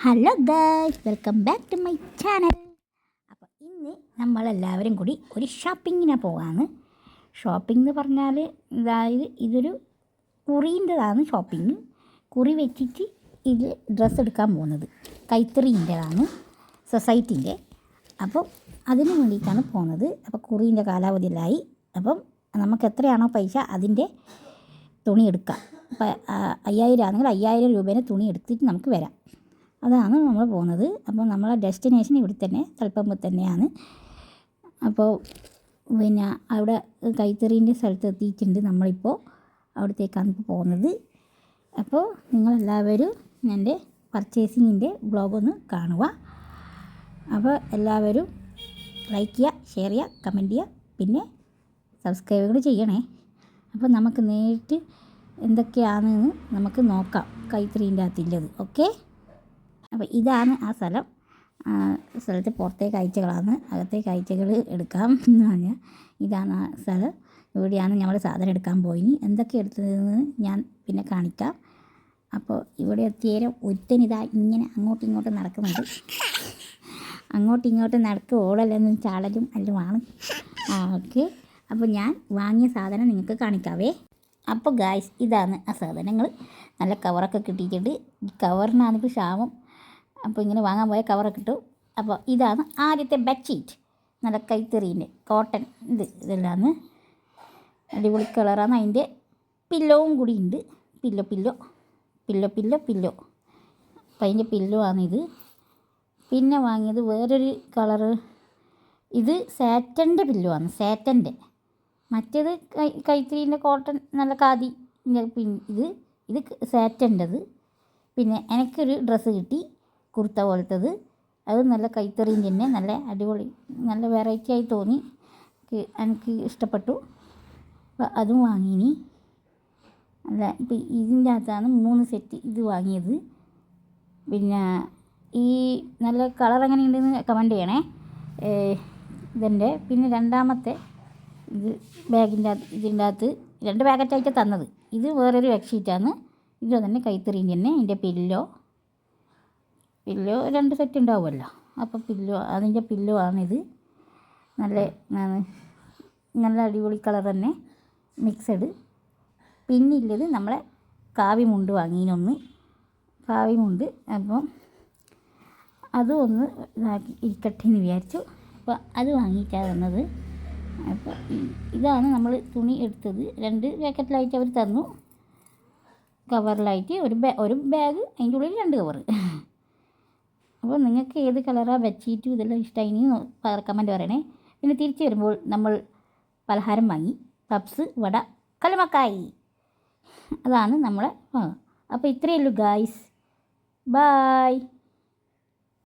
Hello guys, welcome back to my channel. അപ്പോൾ ഇന്ന് നമ്മളെല്ലാവരും കൂടി ഒരു ഷോപ്പിങ്ങിനാണ് പോകാമെന്ന്. ഷോപ്പിംഗ് എന്ന് പറഞ്ഞാൽ അതായത് ഇതൊരു കുറീൻ്റെതാണ് ഷോപ്പിംഗ്. കുറി വെച്ചിട്ട് ഇത് ഡ്രസ്സ് എടുക്കാൻ പോകുന്നത് കൈത്തറീൻ്റെതാണ്, സൊസൈറ്റീൻ്റെ. അപ്പോൾ അതിന് വേണ്ടിയിട്ടാണ് പോകുന്നത്. അപ്പോൾ കുറീൻ്റെ കാലാവധിയിലായി. അപ്പം നമുക്ക് എത്രയാണോ പൈസ അതിൻ്റെ തുണി എടുക്കാം. അപ്പോൾ 5000 ആണെങ്കിൽ 5000 രൂപേനെ തുണി എടുത്തിട്ട് നമുക്ക് വരാം. അതാണ് നമ്മൾ പോകുന്നത്. അപ്പോൾ നമ്മളെ ഡെസ്റ്റിനേഷൻ ഇവിടെ തന്നെ തളിപ്പറമ്പ് തന്നെയാണ്. അപ്പോൾ പിന്നെ അവിടെ കൈത്തറീൻ്റെ സ്ഥലത്ത് എത്തിയിട്ടുണ്ട്. നമ്മളിപ്പോൾ അവിടത്തേക്കാണ് ഇപ്പോൾ പോകുന്നത്. അപ്പോൾ നിങ്ങളെല്ലാവരും എൻ്റെ പർച്ചേസിങ്ങിൻ്റെ വ്ളോഗൊന്ന് കാണുക. അപ്പോൾ എല്ലാവരും ലൈക്ക് ചെയ്യുക, ഷെയർ ചെയ്യുക, കമൻറ്റ് ചെയ്യുക, പിന്നെ സബ്സ്ക്രൈബ് കൂടി ചെയ്യണേ. അപ്പോൾ നമുക്ക് നേരിട്ട് എന്തൊക്കെയാണെന്ന് നമുക്ക് നോക്കാം കൈത്തറീൻ്റെ അകത്തുള്ളത്. ഓക്കെ, അപ്പോൾ ഇതാണ് ആ സ്ഥലം. സ്ഥലത്ത് പുറത്തെ കാഴ്ചകളാണ്, അകത്തെ കാഴ്ചകൾ എടുക്കാം എന്ന് പറഞ്ഞാൽ ഇതാണ് ആ സ്ഥലം. ഇവിടെയാണ് നമ്മൾ സാധനം എടുക്കാൻ പോയിനി. എന്തൊക്കെ എടുത്തതെന്ന് ഞാൻ പിന്നെ കാണിക്കാം. അപ്പോൾ ഇവിടെ എത്തിയേരം ഒരുത്തനിതാ ഇങ്ങനെ അങ്ങോട്ടും ഇങ്ങോട്ടും നടക്കുന്നുണ്ട്. അങ്ങോട്ടും ഇങ്ങോട്ടും നടക്കും, ഓടല്ലെന്നും ചാടലും എല്ലുമാണ്. ഓക്കെ, അപ്പോൾ ഞാൻ വാങ്ങിയ സാധനം നിങ്ങൾക്ക് കാണിക്കാവേ. അപ്പോൾ ഗായ്സ്, ഇതാണ് ആ സാധനങ്ങൾ. നല്ല കവറൊക്കെ കിട്ടിയിട്ടുണ്ട്. ഈ കവറിനാണിപ്പോൾ ക്ഷാമം. അപ്പോൾ ഇങ്ങനെ വാങ്ങാൻ പോയ കവറൊക്കെ കിട്ടും. അപ്പോൾ ഇതാണ് ആദ്യത്തെ ബെഡ്ഷീറ്റ്, നല്ല കൈത്തറീൻ്റെ കോട്ടൺ. ഇതെല്ലാം അടിപൊളി കളറാണ്. അതിൻ്റെ പില്ലോവും കൂടി ഉണ്ട്. പില്ലോ അപ്പം അതിൻ്റെ പില്ലോ ആണിത്. പിന്നെ വാങ്ങിയത് വേറൊരു കളറ്. ഇത് സാറ്റൻ്റെ പില്ലോ ആണ്, സാറ്റൻ്റെ. മറ്റേത് കൈത്തറീൻ്റെ കോട്ടൺ നല്ല ഖാദി. ഇത് സാറ്റൻ്റെത്. പിന്നെ എനിക്കൊരു ഡ്രസ്സ് കിട്ടി, കുർത്ത പോലത്തത്. അത് നല്ല കൈത്തറീൻ്റെ തന്നെ, നല്ല അടിപൊളി, നല്ല വെറൈറ്റി ആയി തോന്നി. എനിക്ക് ഇഷ്ടപ്പെട്ടു. അപ്പോൾ അതും വാങ്ങിനി. അല്ല, ഇപ്പോൾ ഇതിൻ്റെ അകത്താണ് 3 സെറ്റ് ഇത് വാങ്ങിയത്. പിന്നെ ഈ നല്ല കളർ എങ്ങനെയുണ്ടെന്ന് കമൻറ്റ് ചെയ്യണേ. ഇതിൻ്റെ പിന്നെ രണ്ടാമത്തെ ഇത് ബാഗിൻ്റെ അകത്ത്, ഇതിൻ്റെ അകത്ത് 2 പാക്കറ്റായിട്ട് തന്നത്. ഇത് വേറൊരു ബെഡ്ഷീറ്റാണ്. ഇത് തന്നെ കൈത്തറീൻ്റെ തന്നെ. ഇതിൻ്റെ പില്ലോ 2 സെറ്റ് ഉണ്ടാവുമല്ലോ. അപ്പോൾ അതിൻ്റെ പില്ലോ ആണിത്. നല്ല അടിപൊളി കളർ തന്നെ, മിക്സഡ്. പിന്നില്ലത് നമ്മളെ കാവിമുണ്ട് വാങ്ങിനൊന്ന്, കാവിമുണ്ട്. അപ്പം അതും ഒന്ന് ഇതാക്കി ഇരിക്കട്ടെ എന്ന് വിചാരിച്ചു. അപ്പോൾ അത് വാങ്ങിയിട്ടാണ് തന്നത്. അപ്പോൾ ഇതാണ് നമ്മൾ തുണി എടുത്തത്. 2 പാക്കറ്റിലായിട്ട് അവർ തന്നു. കവറിലായിട്ട് ഒരു ബാഗ്, അതിൻ്റെ ഉള്ളിൽ 2 കവറ്. അപ്പോൾ നിങ്ങൾക്ക് ഏത് കളറാണ് ബെഡ്ഷീറ്റും ഇതെല്ലാം ഇഷ്ടമായി കമൻറ്റ് പറയണേ. പിന്നെ തിരിച്ച് വരുമ്പോൾ നമ്മൾ പലഹാരം വാങ്ങി, പപ്സ്, വട, കല്ലുമക്കായി. അതാണ് നമ്മളെ. അപ്പോൾ ഇത്രയേ ഉള്ളൂ ഗായ്സ്. ബായ്.